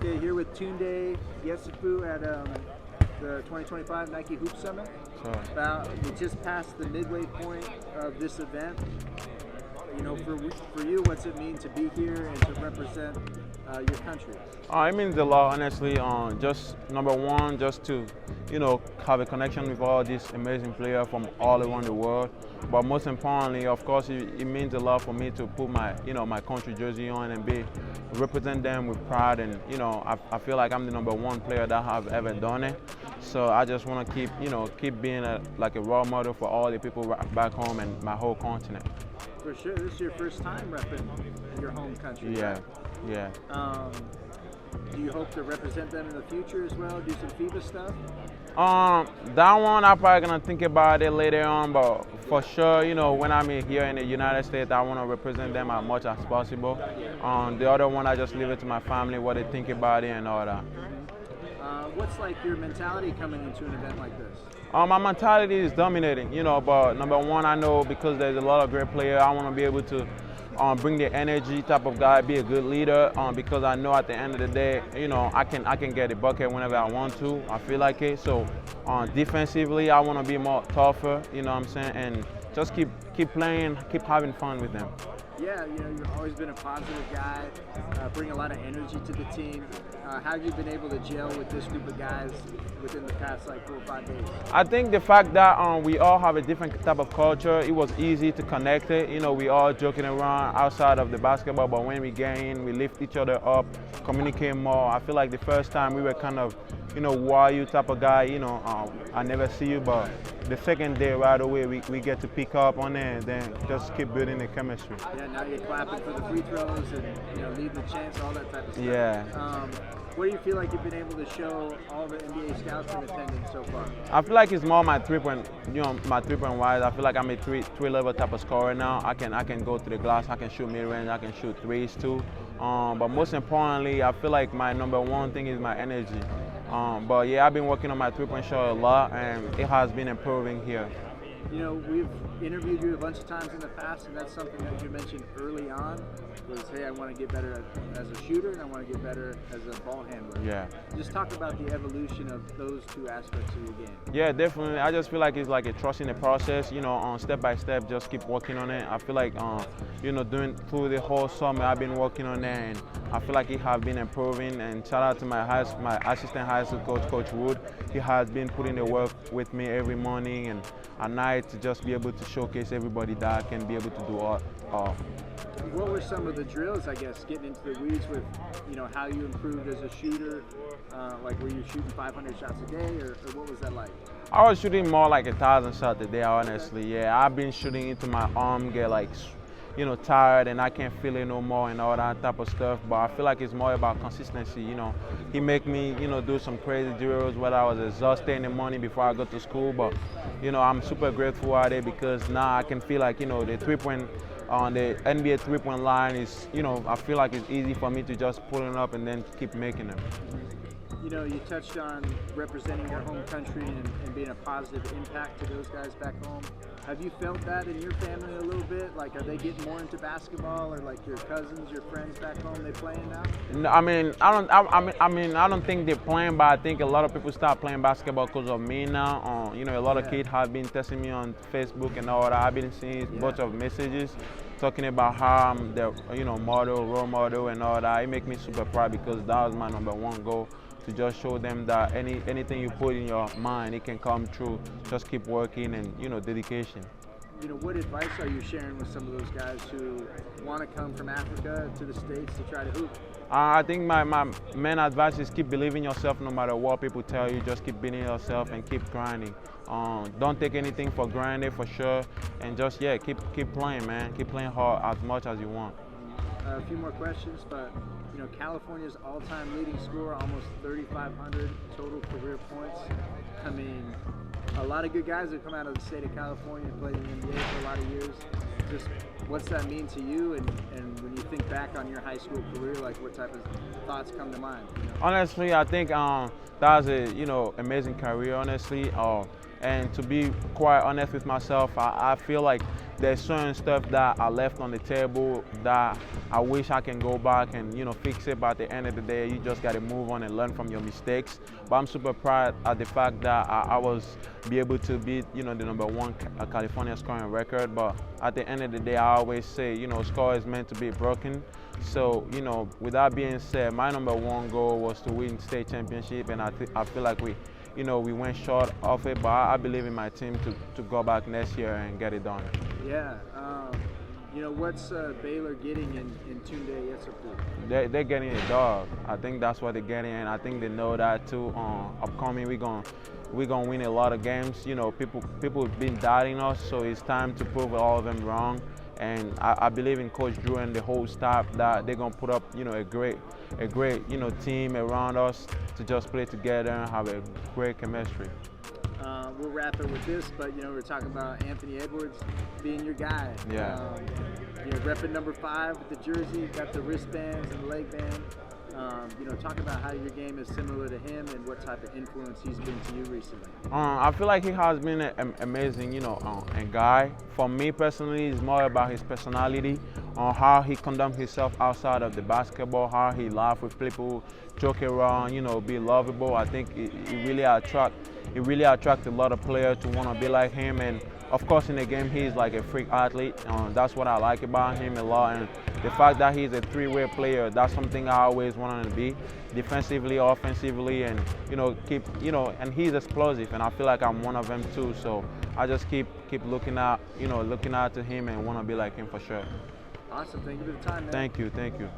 Okay, here with Tounde Yessoufou at the 2025 Nike Hoop Summit. Sure. We just passed the midway point of this event. You know, for you, what's it mean to be here and to represent your country? It means a lot, honestly. Just number one, just to, have a connection with all these amazing players from all around the world. But most importantly, of course, it means a lot for me to put my, my country jersey on and represent them with pride. And I feel like I'm the number one player that have ever done it. So I just want to keep being like a role model for all the people back home and my whole continent. For sure, this is your first time repping your home country. Yeah, right? yeah. Do you hope to represent them in the future as well? Do some FIBA stuff? That one I'm probably gonna think about it later on, but for sure, when I'm here in the United States, I want to represent them as much as possible. The other one, I just leave it to my family, what they think about it and all that. What's like your mentality coming into an event like this? My mentality is dominating, but number one, I know because there's a lot of great players, I want to be able to bring the energy type of guy, be a good leader, because I know at the end of the day, I can get a bucket whenever I want to. I feel like it. So defensively, I want to be more tougher, you know what I'm saying, and just keep playing, keep having fun with them. Yeah, you've always been a positive guy, bring a lot of energy to the team. How have you been able to gel with this group of guys within the past 4 or 5 days? I think the fact that we all have a different type of culture, it was easy to connect it. We all joking around outside of the basketball, but when we get in, we lift each other up, communicate more. I feel like the first time we were kind of, who are you type of guy, I never see you, but the second day right away we get to pick up on it and then just keep building the chemistry. Yeah, now you're clapping for the free throws and leading the chants, all that type of stuff. Yeah. What do you feel like you've been able to show all the NBA scouts in attendance so far? I feel like it's more my three-point wise. I feel like I'm a three-level type of scorer now. I can go to the glass, I can shoot mid-range, I can shoot threes too. But most importantly, I feel like my number one thing is my energy. But yeah, I've been working on my three-point shot a lot, and it has been improving here. We've interviewed you a bunch of times in the past, and that's something that you mentioned early on was, hey, I want to get better as a shooter and I want to get better as a ball handler. Yeah. Just talk about the evolution of those two aspects of your game. Yeah, definitely. I just feel like it's like a trust in the process, step by step, just keep working on it. I feel like, doing through the whole summer, I've been working on it, and I feel like it has been improving. And shout out to my assistant high school coach, Coach Wood. He has been putting the work with me every morning and at night to just be able to showcase everybody that I can be able to do all. What were some of the drills, I guess, getting into the weeds with, how you improved as a shooter? Were you shooting 500 shots a day, or what was that like? I was shooting more like 1,000 shots a day, honestly. Yeah, I've been shooting into my arm, get tired, and I can't feel it no more and all that type of stuff. But I feel like it's more about consistency. He make me, do some crazy drills whether I was exhausted in the morning before I go to school. But, I'm super grateful at it because now I can feel like, the three-point on the NBA three-point line is, I feel like it's easy for me to just pull it up and then keep making them. You touched on representing your home country and being a positive impact to those guys back home. Have you felt that in your family a little bit? Are they getting more into basketball, or your cousins, your friends back home, they playing now? No, I don't think they're playing, but I think a lot of people start playing basketball because of me now. A lot of kids have been testing me on Facebook and all that. I've been seeing a bunch of messages talking about how I'm the role model and all that. It makes me super proud because that was my number one goal. To just show them that anything you put in your mind, it can come true. Just keep working and dedication. What advice are you sharing with some of those guys who want to come from Africa to the States to try to hoop? I think my main advice is keep believing yourself no matter what people tell you. Just keep believing yourself and keep grinding. Don't take anything for granted, for sure, and just keep playing, man. Keep playing hard as much as you want. A few more questions, but California's all-time leading scorer, almost 3,500 total career points. A lot of good guys have come out of the state of California and played in the NBA for a lot of years. Just what's that mean to you? And when you think back on your high school career, what type of thoughts come to mind? Honestly, I think that was a amazing career. Honestly, and to be quite honest with myself, I feel like there's certain stuff that I left on the table that I wish I can go back and, you know, fix it. But at the end of the day, you just got to move on and learn from your mistakes. But I'm super proud at the fact that I was be able to beat, you know, the #1 California scoring record. But at the end of the day, I always say, you know, score is meant to be broken. So, you know, with that being said, my #1 goal was to win state championship, and I feel like we went short of it, but I believe in my team to go back next year and get it done. Yeah. You know, what's Baylor getting in Tounde Yessoufou? They're getting a dog. I think that's what they're getting, and I think they know that too. Upcoming, we're gonna win a lot of games. You know, people have been doubting us, so it's time to prove all of them wrong. And I believe in Coach Drew and the whole staff that they're gonna put up, you know, a great, you know, team around us to just play together and have a great chemistry. We'll wrap it with this, but you know, we're talking about Anthony Edwards being your guy. Yeah. You know, repping #5 with the jersey, got the wristbands and the leg band. You know, talk about how your game is similar to him and what type of influence he's been to you recently. I feel like he has been an amazing, you know, a guy. For me personally, it's more about his personality, on how he conducts himself outside of the basketball, how he laughs with people, joke around, you know, be lovable. I think it really attracts a lot of players to want to be like him. And of course, in the game, he's like a freak athlete. That's what I like about him a lot. And the fact that he's a three-way player, that's something I always wanted to be, defensively, offensively, and and he's explosive. And I feel like I'm one of them too. So I just keep looking out to him and want to be like him for sure. Awesome. Thank you for the time, man. Thank you.